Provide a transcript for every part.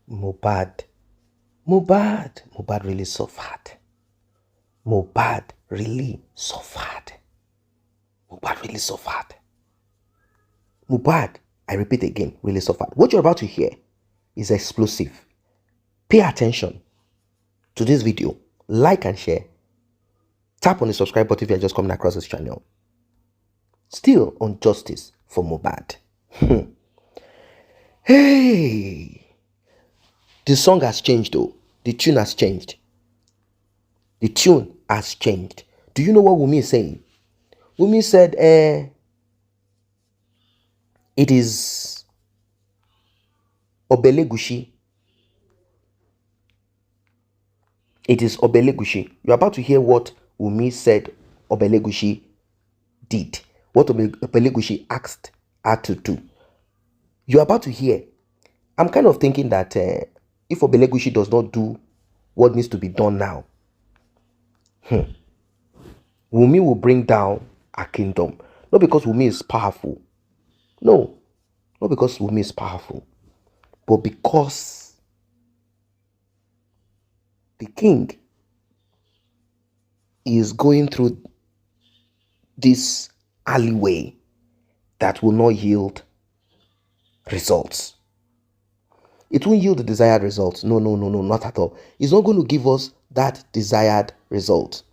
Mohbad really suffered. Mohbad really suffered. Mohbad, I repeat again, really suffered. What you're about to hear is explosive. Pay attention to this video. Like and share. Tap on the subscribe button if you're just coming across this channel. Still on justice for Mohbad. Hey! The song has changed though. The tune has changed. Do you know what Wunmi is saying? Wunmi said, it is Elegusi. It is Elegusi. You're about to hear what Wunmi said Elegusi did. What Elegusi asked her to do. You're about to hear. I'm kind of thinking that if Elegusi does not do what needs to be done now, Wunmi will bring down her kingdom. Not because Wunmi is powerful. No. Not because Wunmi is powerful. But because the king is going through this alleyway that will not yield results. It won't yield the desired results. No, not at all. It's not going to give us that desired result.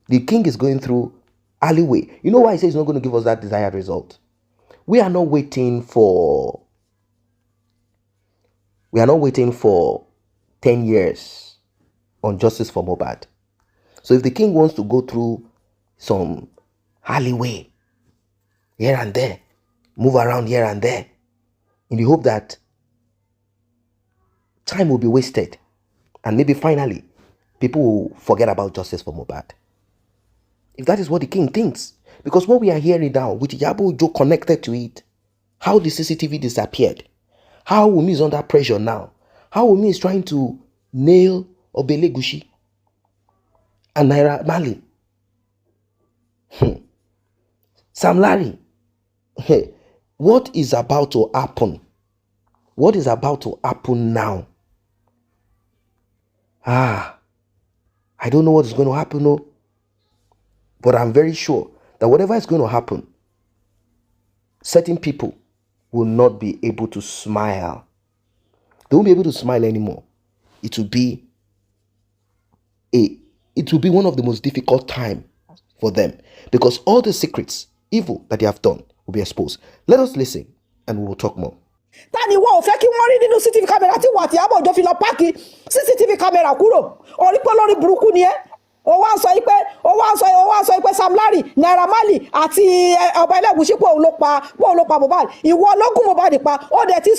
The king is going through alleyway. You know why he says he's not going to give us that desired result? We are not waiting for 10 years on justice for Mohbad. So if the king wants to go through some alleyway here and there, move around here and there, in the hope that time will be wasted and maybe finally people will forget about justice for Mohbad. If that is what the king thinks, because what we are hearing now with Yabo Joe connected to it, how the CCTV disappeared, how Wunmi is under pressure now, how Wunmi is trying to nail Elegusi and Naira Marley, Sam Larry. What is about to happen? What is about to happen now? I don't know what is going to happen, no. But I'm very sure that whatever is going to happen, certain people will not be able to smile. They won't be able to smile anymore. It will be one of the most difficult time for them, because all the secrets, evil that they have done will be exposed. Let us listen and we will talk more. Tani wo fẹ́ kí wọ́n rí nínú CCTV camera tí wọ́n àti Ìyábọ̀ Òjó fi lọ páàkì CCTV camera kúrò. Orí pé lórí burúkú ni ẹ́. Ó wá sọ pé Sam Larry, Naira Marley àti ọba Elegusi pé òun ló pa Mohbad. Ìwọ ló gún Mohbad pa. Ó dẹ̀ ti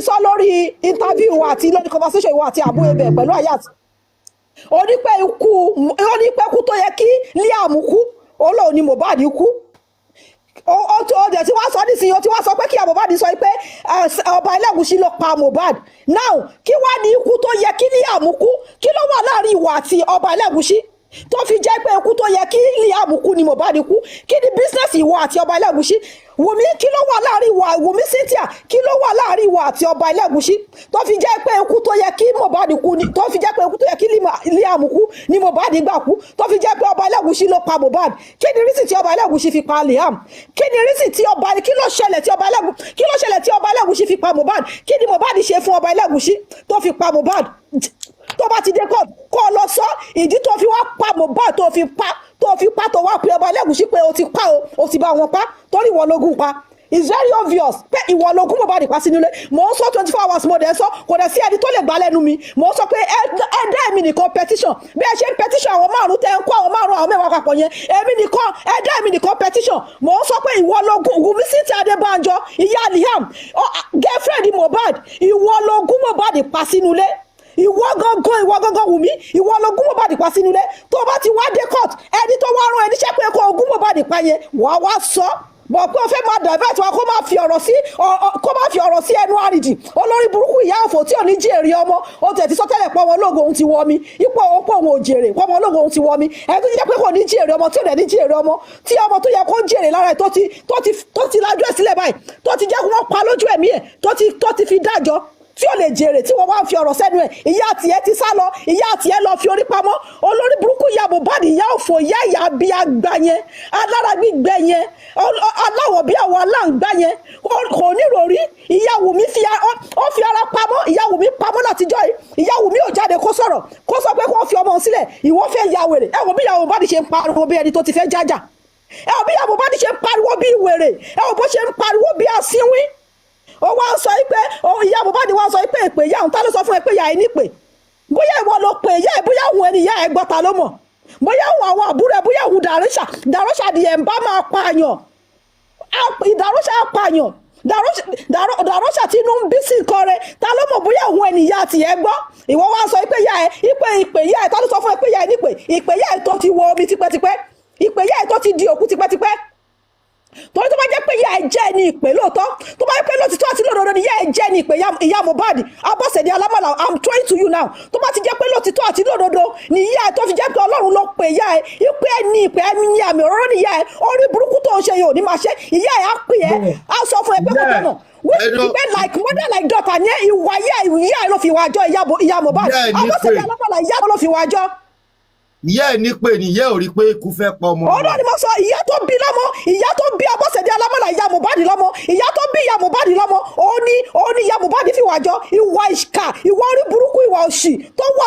sọ lórí interview àti lórí conversation ìwọ àti Abu Ebe pẹ̀lú Ayat. Ó ní pé ikú tó yẹ kí Liam kú, ó lóun ni Mohbad kú. Ó dẹ̀ tí wọ́n sọ nísìnyí, ó ti wá sọ pé kí Mohbad sọ pé ọba Elegusi ló pa Mohbad. Now kí wá ní ikú tó yẹ kí Liam kú? Kí ló wà láàrin ìwọ àti ọba Elegusi tó fi jẹ́ pé ikú tó yẹ kí Liam kú ni Mohbad kú? Kí ni business ìwọ àti ọba Elegusi? Wùmí kí ló wà láàrin ìwọ Wùmí Cynthia, kí ló wà láàrin ìwọ àti ọba Elegusi tó fi jẹ́ pé ikú tó yẹ kí Mohbad kú ni, tó fi jẹ́ pé ikú tó yẹ kí Liam kú ni Mohbad gbà kú, tó fi jẹ́ pé ọba Elegusi ló pa Mohbad? Kí ni reason tí ọba Elegusi fi pa Liam? Kí ni reason tí kí ló ṣẹlẹ̀ tí ọba Elegusi fi pa Mohbad? Kí ni Mohbad ṣe fún ọba Elegusi tó fi pa Mohbad? Tó bá ti dé court kó lọ sọ ìdí tó fi wá pa Mohbad, tó fi pa tó wá pe ọba Elegusi pé o ti pa o ti bá wọn pa torí ìwọ lógún pa. It's very obvious pé ìwọ lógún Mohbad pa sínú ilé. Mo ń sọ 24 hours mo dẹ̀ sọ, kò dẹ̀ sí ẹni tó lè gbà lẹ́nu mi. Mo ń sọ pé ẹ̀dá èmi nìkan petition bí ẹ ṣe ń petition àwọn márùn tẹ́ ń kó àwọn mẹ́wàá papọ̀ yẹn, ẹ̀dá èmi nìkan petition. Mo ń sọ pé ìwọ lógún Wunmi Cynthia Adébánjọ, ìyá Liam, girlfriend Mohbad, ìwọ lógún Mohbad pa sínú ilé. Ìwọ gangan Wunmi, ìwọ ló gún Mohbad pa sínú ilé. Tó bá ti wá dé court, ẹni tó wá rán ẹni ṣẹ́ pé kó gún Mohbad pa yẹn, wá sọ bọ̀ pé o fẹ́ máa divert wa kó máa fi ọ̀rọ̀ sí ẹnu àrìdì olórí burúkú ìyá òfò tí ò ní jèrè ọmọ o tẹ̀ ti sọ tẹ́lẹ̀ pọ̀ wọn lógo òun ti wọ mi ipò òun ò jèrè pọ̀ wọn lógo òun ti wọ mi ẹni tó jẹ́ pé kò ní jèrè ọmọ tí ò dẹ̀ ní jèrè ọmọ tí ọmọ tó yẹ kó jèrè lára ẹ̀ tó ti lájú ẹ̀ sílẹ̀ báyìí tó ti jẹ́ kó wọ́n pa lójú ẹ̀mí ẹ̀ tó ti fi dájọ́ tí ó lè jèrè tí wọ́n wá ń fi ọ̀rọ̀ sẹ́nu ẹ̀ ìyá àtìyẹ́ ti sá lọ ìyá àtìyẹ́ lọ fi orí pamọ́ olórí burúkú ìyá Mohbad ìyá òfò ìyá ìyá bí àgbà yẹn alára gbígbẹ yẹn aláwọ̀ bí àwọn aláǹgbá yẹn kò ní ròrí ìyá Wunmi fi ara pamọ́ ìyá Wunmi pamọ́ látijọ́ yìí ìyá Wunmi ò jáde kó sọ̀rọ̀ kó sọ pé kó fi ọmọ sílẹ̀ ìwọ fẹ́ ya wèrè ẹ wò bí ìyá Mohbad ṣe ń pariwo bí ẹni tó ti fẹ́ jájà ẹ wò bí ìyá Mohbad ṣe ń pariwo bí wèrè ẹ wò bó ṣe ń pariwo bí asínwín ó wá sọ pé ìyá Mohbad wá sọ pé èpè ìyá òun tá ló sọ fún ẹ pé ìyá ẹ nípè bóyá ìwọ ló pè ìyá ẹ bóyá òun ẹni ìyá ẹ gbọ́ ta ló mọ̀ bóyá òun àwọn àbúrò ẹ bóyá òun dàrọ́ṣà di ẹ̀ ń bá máa pààyàn ìdàrọ́ṣà pààyàn dàrọ́ṣà tí inú ń bí sí nǹkan rẹ ta ló mọ̀ bóyá òun ẹni ìyá ti ẹ gbọ́ ìwọ wá sọ pé ìyá ẹ ìpè ìyá ẹ tá ló sọ fún ẹ pé ìyá ẹ nípè ìpè ìyá ẹ tó ti wọ omi tipẹ́tipẹ́ ìpè ìyá ẹ tó ti di òkú tipẹ́tipẹ́ torí tó bá jẹ́ pé ìyá ẹ jẹ́ ní ìpè lóòótọ́ tó bá jẹ́ pé lóòótọ́ àti lóòótọ́ ni ìyá ẹ jẹ́ ní ìpè ìyá Mohbad Abọ́sẹ̀dé Alámàlà I'm trying to you now tó bá ti jẹ́ pé lóòótọ́ àti lóòótọ́ ni ìyá ẹ tó fi jẹ́ pé Ọlọ́run ló pe ìyá ẹ ìpè ẹ ní ìpè ẹ ní àmì òróró ní ìyá ẹ orí burúkú tó ń ṣe yóò ní máa ṣe ìyá ẹ á pè ẹ á sọ fún ẹ pé kò tọ̀nà ìpè like mother like daughter ní ìwà ìyá ẹ ló fi wájọ ìyá Mohbad Abọ́sẹ̀dé Alámàlà ìyá ló fi wájọ ìyá ẹ̀ ní pé ní ìyá ò rí pé ikú fẹ́ pa ọmọ. ọ̀rọ̀ ni mo sọ ìyá tó bí lọ́mọ ìyá tó bí Abọ́sẹ̀dé Alámàlà ìyá Mohbad lọ́mọ ìyá tó bí ìyá Mohbad lọ́mọ òun ni ìyá Mohbad fi wàjọ ìwà ìṣkà ìwà orí burúkú ìwà òṣì tó wà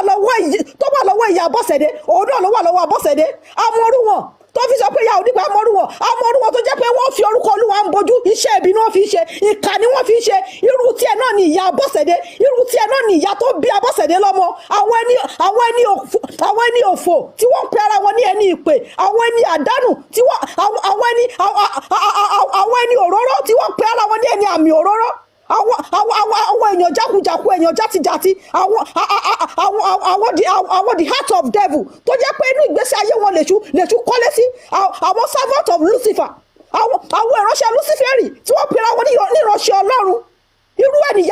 lọ́wọ́ ìyá Abọ́sẹ̀dé òun náà ló wà lọ́wọ́ Abọ́sẹ̀dé amọ̀rú wọn tó fi sọ pé ìyá onígbà amọ̀rú wọn tó jẹ́ pé wọ́n fi orúkọ Olúwa ń bojú iṣẹ́ ibi ni wọ́n fi ṣe ìkà ni wọ́n fi ṣe irú tiẹ̀ náà ni ìyá Abọ́sẹ̀dé irú tiẹ̀ náà ni ìyá tó bí Abọ́sẹ̀dé lọ́mọ àwọn ẹni òfò tí wọ́n pe ara wọn ní ẹni ìpè àwọn ẹni àdánù tí wọ́n àwọn ẹni òróró tí wọ́n pe ara wọn ní ẹni àmì òróró àwọn èèyàn jákujàku èèyàn játijàti àwọn the heart of devil tó jẹ́ pé inú ìgbésí ayé wọn lèṣù kọ́lé sí àwọn servant of Lucifer àwọn ìránṣẹ́ Luciferi tí wọ́n pera wọn ní ìránṣẹ́ Ọlọ́run irú ẹni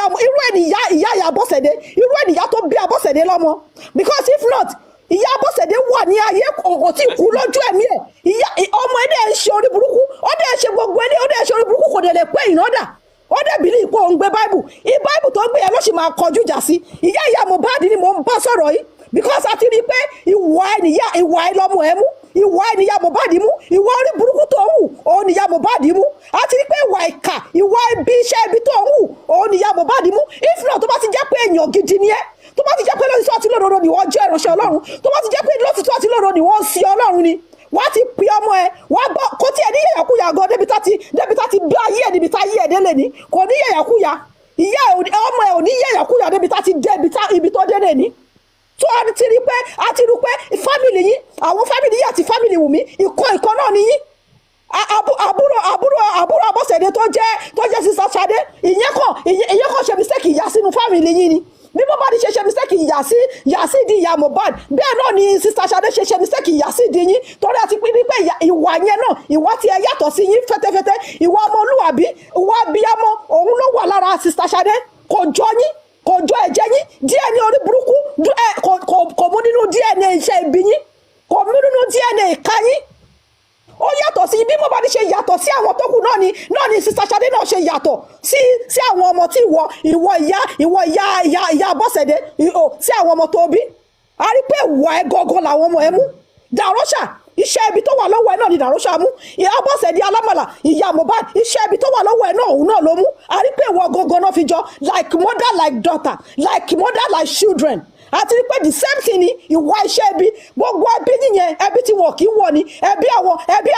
ìyá Abọ́sẹ̀dé irú ẹni ìyá tó bí Abọ́sẹ̀dé lọ́mọ because if not ìyá Abọ́sẹ̀dé wà ní ayé kò tí kú lójú ẹ̀mí ẹ̀ ọmọ ẹ̀dẹ̀ ń ṣe orí burúkú ó dẹ̀ ṣe gbogbo ẹni ó dẹ̀ ṣe orí burúkú kò dẹ̀ lè pé ìnádà ó dẹ̀bi ní ipò òun gbé báìbù báìbù tó gbé yẹn ló sì máa kọjú ìjà sí ìyá Mohbad ni mò ń bá sọ̀rọ̀ yìí because a ti rí i pé ìwà ẹ lọ́mọ ẹ mú ìwà ẹ níyà Mohbad mú ìwà orí burúkú tó ń hù òun níyà Mohbad mú a ti rí i pé ìwà ìkà ìwà ibi iṣẹ́ ibi tó ń hù òun níyà Mohbad mú if not tó bá ti jẹ́ pé èèyàn gidi ni ẹ́ tó bá ti jẹ́ pé lọ́sítọ́ àti lódodo ni wọ́n jẹ́ ìránṣẹ́ Ọlọ́run tó bá ti jẹ́ pé lọ́sítọ́ àti lódodo ni wọ́n ń sin Ọlọ́run ni wọ́n á ti pe ọmọ ẹ wọ́n á gbọ́ kó tí ẹ ní yẹ̀yàkúyà gan débi tá ti bí ayé ẹ níbi tá ayé ẹ délé ni kò ní yẹ̀yàkúyà ìyá ọmọ ẹ ò ní yẹ̀yàkúyà débi tá ti dé ibi tó délé ni tó a ti rí pé fámìlì yín àwọn fámìlì yín àti fámìlì Wùmí ìkan náà ni yín àbúrò Abọ́sẹ̀dé tó jẹ́ sísá Ṣadé ìyẹn kàn ṣe mistake ìyá sínú fámìlì yín ni bí Mohbad ṣe ṣe mistake ìyá sí di ìyá Mohbad bẹ́ẹ̀ náà ni sista Ṣadé ṣe mistake ìyá sí di yín torí àti pín ní pé ìwà yẹn náà ìwà tí ẹ yàtọ̀ sí yín fẹ́tẹ́fẹ́tẹ́ ìwà ọmọlúwàbí ìwà abiyamọ òun ló wà lára sista Ṣadé kò jọ yín kò jọ ẹ̀jẹ̀ yín DNA orí burúkú kò mú nínú DNA iṣẹ́ ibi yín kò mú nínú DNA ìka yín ó yàtọ̀ sí bí Mohbad ṣe yàtọ̀ sí àwọn tó kù náà ni sista Ṣadé náà ṣe yàtọ̀ sí àwọn ọmọ tí ìwọ ìyá Abọ́sẹ̀dé sí àwọn ọmọ tó bí a rí pé ìwà ẹ gangan làwọn ọmọ ẹ mú dàrọ́ṣà iṣẹ́ ibi tó wà lọ́wọ́ ẹ náà ni dàrọ́ṣà mú ìyá Abọ́sẹ̀dé Alámàlà ìyá Mohbad iṣẹ́ ibi tó wà lọ́wọ́ ẹ náà òun náà ló mú a rí pé ìwọ gangan náà fi jọ like mother like daughter like mother like children àti pé the same thing ni ìwà iṣẹ́ ẹbí gbogbo ẹbí nìyẹn ẹbí tí wọn kì í wọ̀ ni ẹbí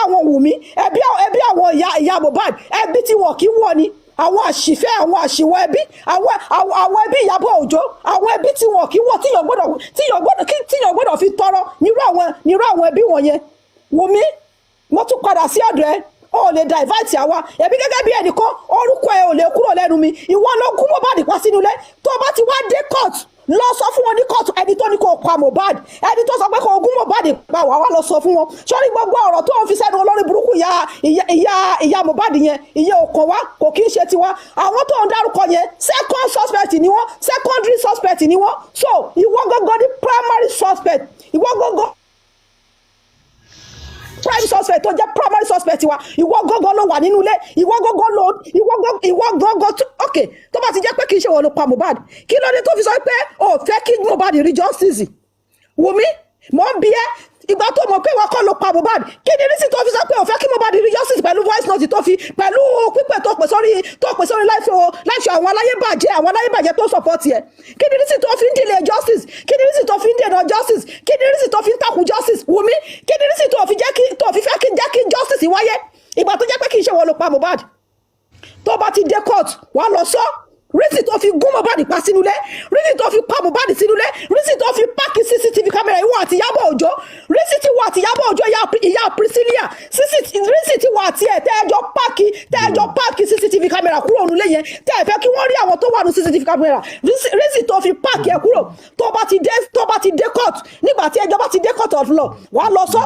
àwọn Wùmí ẹbí àwọn ìyá Mohbad ẹbí tí wọn kì í wọ̀ ni àwọn àṣìfẹ́ àwọn àṣìwọ̀ ẹbí àwọn ẹbí Ìyábọ̀ Òjó àwọn ẹbí tí wọn kì í wọ̀ tíyàn gbọ́dọ̀ fi tọrọ nírú àwọn ẹbí wọ̀nyẹn Wùmí mo tún padà sí ọ̀dọ̀ ẹ o lè divert àwa ẹbí gẹ́gẹ́ bí ẹnìkan orúkọ ẹ ò lè kúrò lẹ́nu mi ìwọ ló gún Mohbad pa sínú ilé tó bá ti wá dé court lọ sọ fún wọn ní kóòtù ẹni tó ní kó pa Mohbad, ẹni tó sọ pé kó gún Mohbad pa wà wá lọ sọ fún wọn. Sọ́rí gbogbo ọ̀rọ̀ tó ń fi sẹ́nu olórí burúkú ìyá Mohbad yẹn, ìyẹn ò kàn wá, kò kí ń ṣe tiwa. Àwọn tó ń dárúkọ yẹn second suspect ni wọ́n, secondary suspect ni wọ́n. So ìwọ gángan ní primary suspect, ìwọ gángan prime suspect tó jẹ́ primary suspect wa, ìwọ gángan ló wà nínú ilé, ìwọ gángan ok, tó bá ti jẹ́ pé kì í ṣe wọ́n ló pa Mohbad, kí ló dé tó fi sọ pé ó fẹ́ kí Mohbad rí justice? Wùmí, mò ń bi ẹ́, ìgbà tó mọ̀ pé wọ́n kọ́ ló pa Mohbad, kí ni rísì tó fi sọ pé ó fẹ́ kí Mohbad rí justice pẹ̀lú voice note tó fi, pẹ̀lú pípẹ́ tó pè sórí láìsọ àwọn aláyébàjẹ́ tó support ẹ̀? Kí ni rísì tó fi ń delay justice? Kí ni rísì tó fi ń dènà justice? Kí ni rísì tó fi ń takùn justice? Wùmí, kí ni rísì tó fi fẹ́ kí justice wáyé ìgbà tó jẹ́ pé kì í ṣe wọ́n ló pa Mohbad? Tó bá ti dé court wá lọ sọ rísì tó fi gún Mohbad pa sínú ilé, rísì tó fi pa Mohbad sínú ilé, rísì tó fi páàkì CCTV kámẹ́rà ìwọ àti Ìyábọ̀ Òjó, rísì tí wọ àti Ìyábọ̀ Òjó ìyá Priscilla, rísì tí wọ àti ẹ̀ tẹ́ẹ̀jọ páàkì CCTV kámẹ́rà kúrò nílé yẹn, tẹ́ẹ̀ fẹ́ kí wọ́n rí àwọn tó wà ní CCTV kámẹ́rà, rísì tó fi páàkì ẹ̀ kúrò. Tó bá ti dé court, nígbà tí ẹjọ́ bá ti dé court of law wà lọ sọ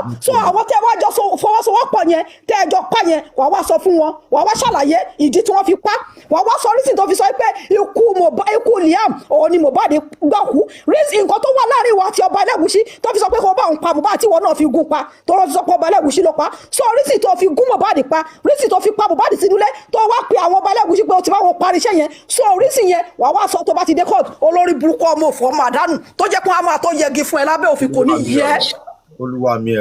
àwọn tẹ́ wá jọ fọwọ́sowọ́pọ̀ yẹn tẹ́ẹ̀jọ pa yẹn wà wá sọ fún wọn, wà wá ṣàlàyé ìdí tí wọ́n fi pa, wà wá sọ rísì tó fi sọ pé ikú Liam òun ni Mohbad gbà kú. Rísì nǹkan tó wà láàrin wa àti ọba Elegusi tó fi sọ pé kó bá òun pa Mohbad tí wọn náà fi gún pa, tó rọ fi sọ pé ọba Elegusi ló pa. Sọ rísì tó fi gún Mohbad pa, rísì tó fi pa Mohbad sínú ilé, tó wá pe àwọn ọba Elegusi pé ó ti bá wọn parí iṣẹ́ yẹn. Sọ rísì yẹn wà wá sọ tó bá ti dé court, olórí burúkú ọmọ òfò ọmọ àdánù tó jẹ́ pé wọ́n á máa tó yẹgi fún ẹ lábẹ́ òfin kò ní yẹ. Olúwa mi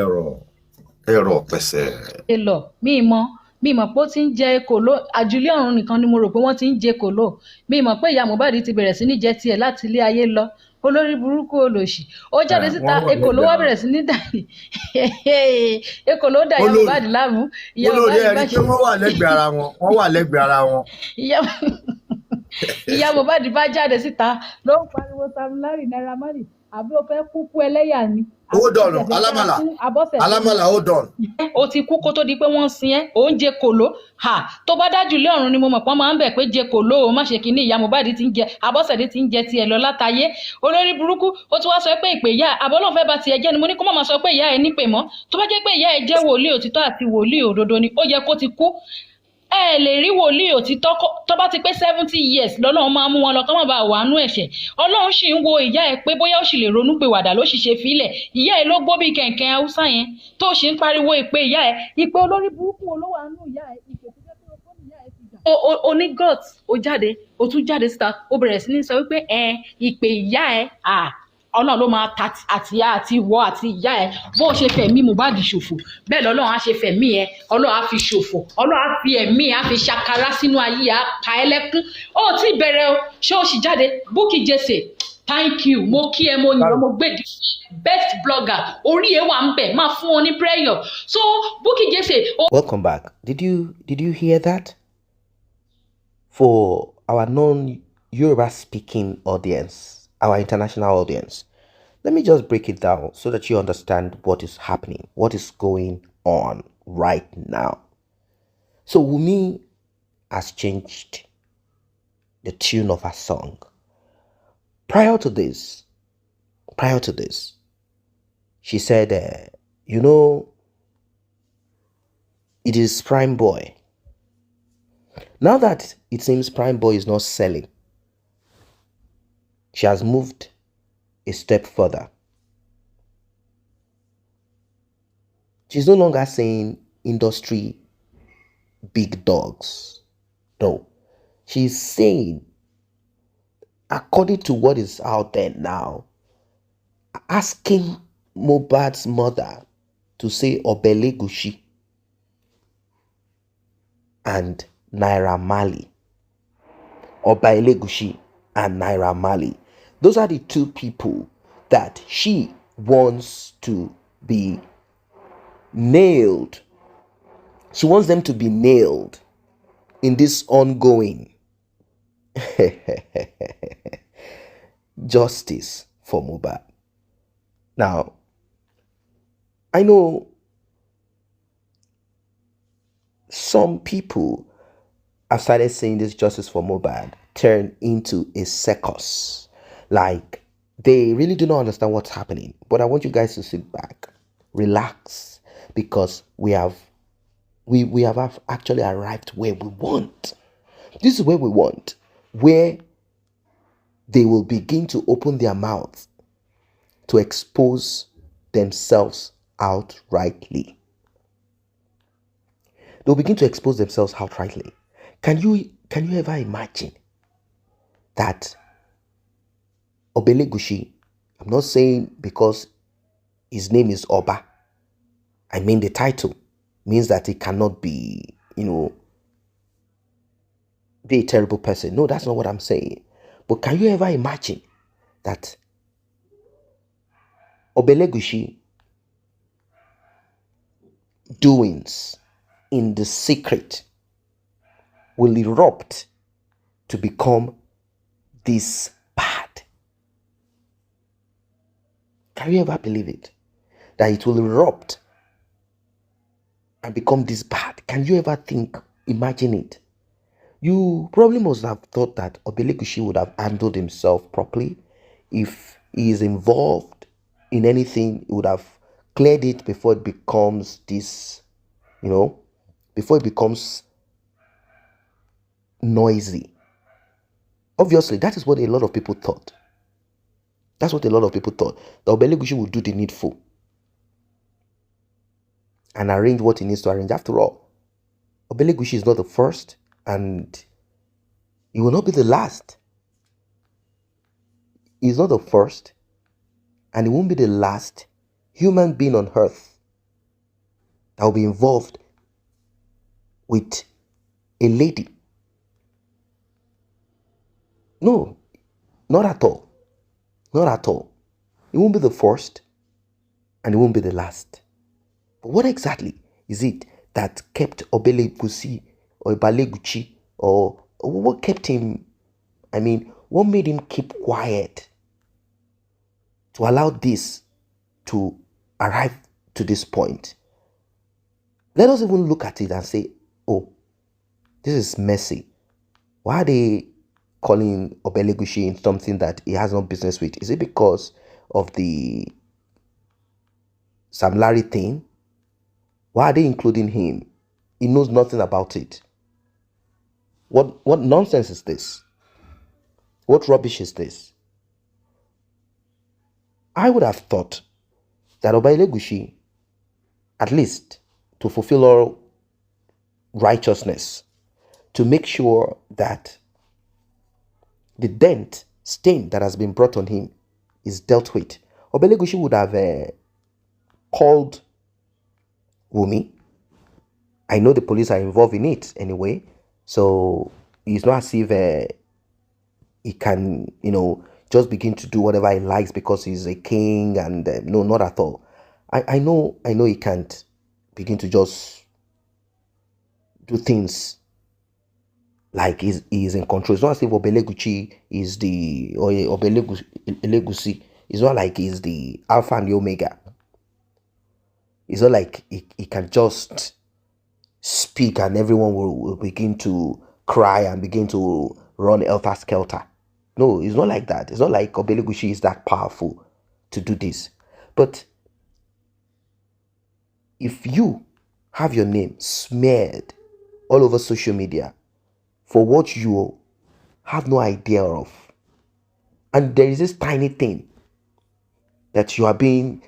ẹ̀rọ pẹ̀sẹ̀. mi mọ̀ pé ó ti ń jẹ kòló àjùlé ọ̀run nìkan ni mo rò pé wọ́n ti ń jẹ kòló. Mi mọ̀ pé ìyá Mohbad ti bẹ̀rẹ̀ sí ní jẹ tiẹ̀ láti ilé ayé lọ. Olórí burúkú olòṣì ó jáde síta, ekòló wá bẹ̀rẹ̀ sí ní dàbí ekòló dà ìyá Mohbad láàmú. Ìyá Mohbad bá ṣe wọ́n wà lẹ́gbẹ̀ẹ́ ara wọn. Ìyá Mohbad bá jáde síta ló ń pariwo Sam Larry, Naira Marley, àbí ó fẹ́ kúkú ẹlẹ́yà ni. Hold on, alámàlà hold on. Ó ti kú kó tó di pé wọ́n sin ẹ́, ó ń jẹ kòló. Tó bá dájú lé ọ̀run ni mo mọ̀ pọ́n máa ń bẹ̀ pé jẹ kòló o, má ṣe kínní. Ìyá Mohbad ti ń jẹ, Abọ́sẹ̀dé ti ń jẹ tiẹ̀ lọ látayé. Olórí burúkú ó ti wá sọ pé ìpè ìyá àbọ́lọ́n fẹ́ bá tiẹ̀ jẹ́ ni mo ní kó má máa sọ pé ìyá ẹ̀ nípè mọ́. Tó bá jẹ́ pé ìyá ẹ̀ jẹ́ wòlíì òtítọ́ àti wòlíì òdodo ni ó yẹ kó ti kú. Ẹ lè rí wòlíì òtítọ́ tó bá ti pé 70 years lọ́lọ́run máa mú wọn lọ kọ́ má bàa wà nú ẹ̀ṣẹ̀. Ọlọ́run sì ń wo ìyá ẹ̀ pé bóyá ó sì lè ronú pé wàdà ló sì ṣe fílẹ̀. Ìyá ẹ̀ ló gbó bí kẹ̀kẹ́ Haúsá yẹn tó sì ń pariwo ìpè ìyá ẹ̀, ìpè olórí burúkú olówó àánú ìyá ẹ̀, ìpè tó jẹ́ pé ó fọ́n ìyá ẹ̀ ti jà. O ní guts, ó jáde, ó tún jáde síta, ó bẹ̀rẹ̀ sí ní sọ wípé ìpè ìyá ẹ̀ Ọlọ́run ló máa ta àtìyá àti ìwọ àti ìyá ẹ bó ṣe fẹ̀mí Mohbad ṣòfò bẹ́ẹ̀ lọ́lọ́run á ṣe fẹ̀mí ẹ, Ọlọ́run á fi ṣòfò, Ọlọ́run á fi ẹ̀mí á fi ṣàkàrà sínú ayé á pa ẹlẹ́kún. Ó ti bẹ̀rẹ̀ o, ṣé ó sì jáde? Bukky Jesse, thank you, mo kí ẹ, mo yàn, mo gbèdì best blogger, orí ẹ wà ń bẹ̀, máa fún ọ ní prayer. So Bukky Jesse. Welcome back. Did you hear that? For our non-Yoruba speaking audience, our international audience, let me just break it down so that you understand what is happening, what is going on right now. So Wunmi has changed the tune of her song. Prior to this, she said, it is Prime Boy. Now that it seems Prime Boy is not selling, she has moved a step further. She's no longer saying industry big dogs. No. She's saying, according to what is out there now, asking Mohbad's mother to say Elegusi and Naira Marley. Elegusi and Naira Marley. Those are the two people that she wants to be nailed. She wants them to be nailed in this ongoing justice for Mohbad. Now, I know some people have started saying this justice for Mohbad turn into a circus. Like They really do not understand what's happening. But I want you guys to sit back, relax, because we have actually arrived where we want. This is where we want, where they will begin to open their mouths to expose themselves outrightly. They'll begin to expose themselves outrightly. Can you ever imagine that Elegusi, I'm not saying because his name is Oba, I mean the title means that he cannot be, be a terrible person. No, that's not what I'm saying. But can you ever imagine that Elegusi doings in the secret will erupt to become this bad? Can you ever believe it? That it will erupt and become this bad? Can you ever imagine it? You probably must have thought that Elegusi would have handled himself properly. If he is involved in anything, he would have cleared it before it becomes this, before it becomes noisy. Obviously, that is what a lot of people thought. That's what a lot of people thought. That Elegusi would do the needful and arrange what he needs to arrange. After all, Elegusi is not the first, and he will not be the last. He's not the first, and he won't be the last human being on earth that will be involved with a lady. No, not at all. Not at all. He won't be the first, and he won't be the last. But what exactly is it that kept Elegusi or Baleguchi, or what kept him, what made him keep quiet to allow this to arrive to this point? Let us even look at it and say, oh, this is messy. Why are they calling Elegusi in something that he has no business with? Is it because of the Sam Larry thing? Why are they including him? He knows nothing about it. What nonsense is this? What rubbish is this? I would have thought that Elegusi, at least to fulfill all righteousness, to make sure that the stain that has been brought on him is dealt with, Elegusi would have called Wunmi. I know the police are involved in it anyway, so it's not as if he can, just begin to do whatever he likes because he's a king, and no, not at all. I know he can't begin to just do things like he's in control. It's not as if Elegusi is the, or Elegusi, it's not like he's the Alpha and the Omega. It's not like he can just speak and everyone will begin to cry and begin to run helter-skelter. No, it's not like that. It's not like Elegusi is that powerful to do this. But if you have your name smeared all over social media for what you have no idea of, and there is this tiny thing that you are being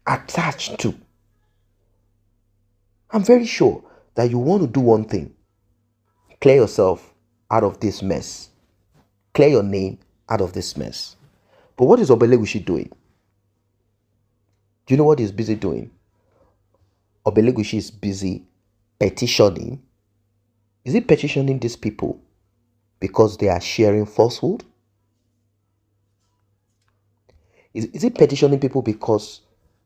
attached to, I'm very sure that you want to do one thing: clear yourself out of this mess, clear your name out of this mess. But what is Elegusi doing? Do you know what he's busy doing? Elegusi is busy petitioning. Is he petitioning these people because they are sharing falsehood? Is he petitioning people because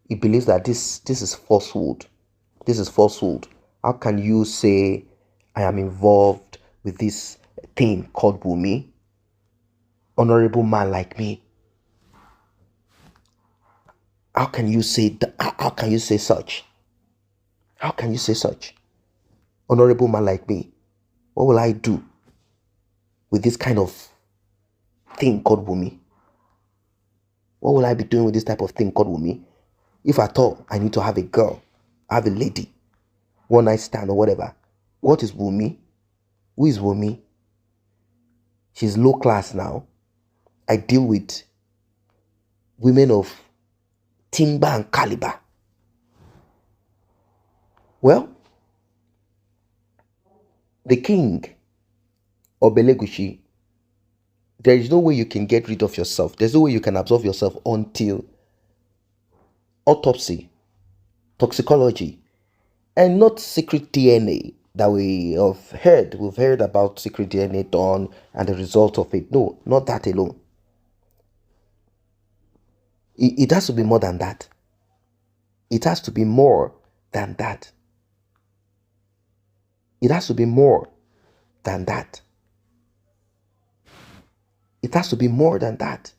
he believes that this is falsehood? This is falsehood. How can you say I am involved with this thing called Wunmi? Honorable man like me. How can you say that? How can you say such? How can you say such? Honorable man like me. What will I do with this kind of thing called Wunmi? What will I be doing with this type of thing called Wunmi? If at all I need to have a girl, have a lady, one night stand or whatever. What is Wunmi? Who is Wunmi? She's low class now. I deal with women of timber and caliber. Well, the king of Elegusi, there is no way you can get rid of yourself. There's no way you can absolve yourself until autopsy, toxicology, and not secret DNA that we have heard. We've heard about secret DNA done and the result of it. No, not that alone. It has to be more than that. It has to be more than that. It has to be more than that. It has to be more than that.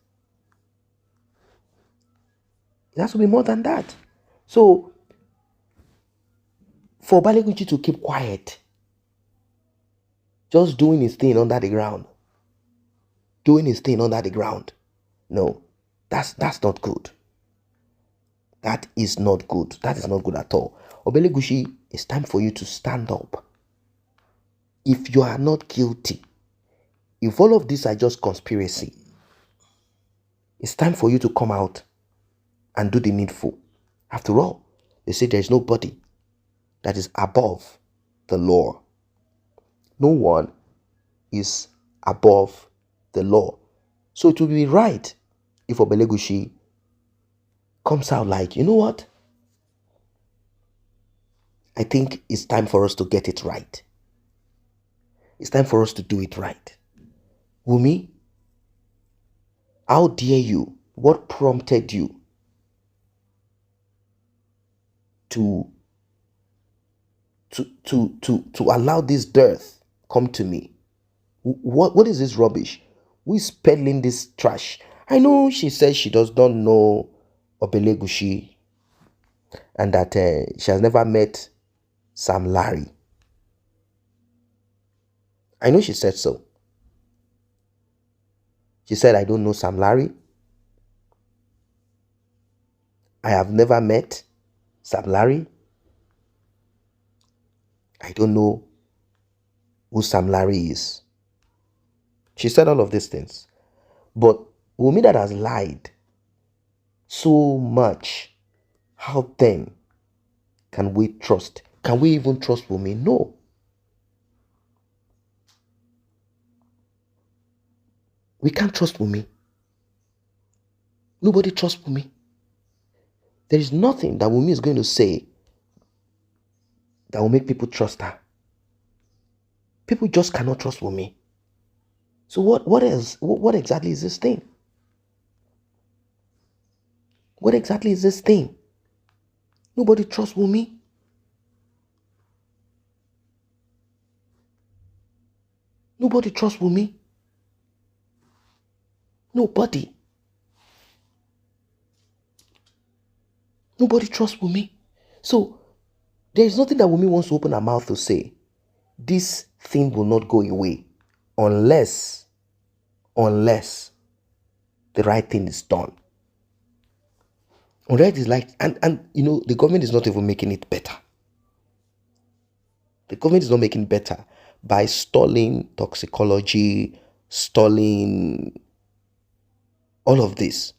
It has to be more than that. So, for Baleguchi to keep quiet, just doing his thing under the ground, no, that's not good. That is not good. That is not good at all. Obelegushi, it's time for you to stand up. If you are not guilty, if all of these are just conspiracy, it's time for you to come out and do the needful. After all, they say there is nobody that is above the law. No one is above the law. So it will be right if Obelegushi comes out like, you know what? I think it's time for us to get it right. It's time for us to do it right. Wunmi, how dare you? What prompted you to allow this dearth come to me? What is this rubbish? Who is peddling this trash? I know she says she does not know Obelegushi and that she has never met Sam Larry. I know she said so. She said, I don't know Sam Larry. I have never met Sam Larry. I don't know who Sam Larry is. She said all of these things. But Wunmi that has lied so much, how then can we trust? Can we even trust Wunmi? No. We can't trust Wunmi. Nobody trusts Wunmi. There is nothing that Wunmi is going to say that will make people trust her. People just cannot trust Wunmi. So what else? What exactly is this thing? What exactly is this thing? Nobody trusts Wunmi. Nobody trusts Wunmi. Nobody. Nobody trusts Wunmi. So there is nothing that Wunmi wants to open her mouth to say. This thing will not go away unless the right thing is done. Unless it's like, and you know, the government is not even making it better. The government is not making it better by stalling toxicology, stalling all of this.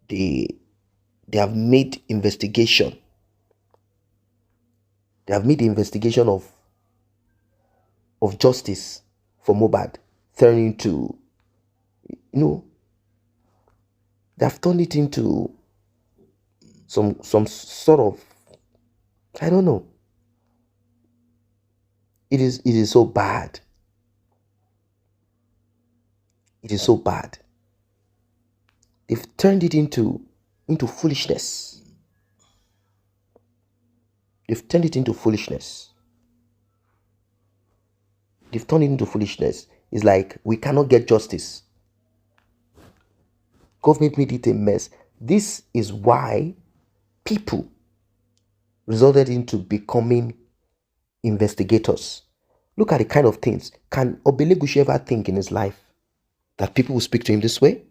They have made investigation. They have made the investigation of justice for Mohbad turn into, you know, they have turned it into some sort of, I don't know. It is so bad. It is so bad. They've turned it into foolishness. They've turned it into foolishness. They've turned it into foolishness. It's like we cannot get justice. Government made it a mess. This is why people resulted into becoming investigators. Look at the kind of things. Can Obelegushi ever think in his life? that people will speak to him this way?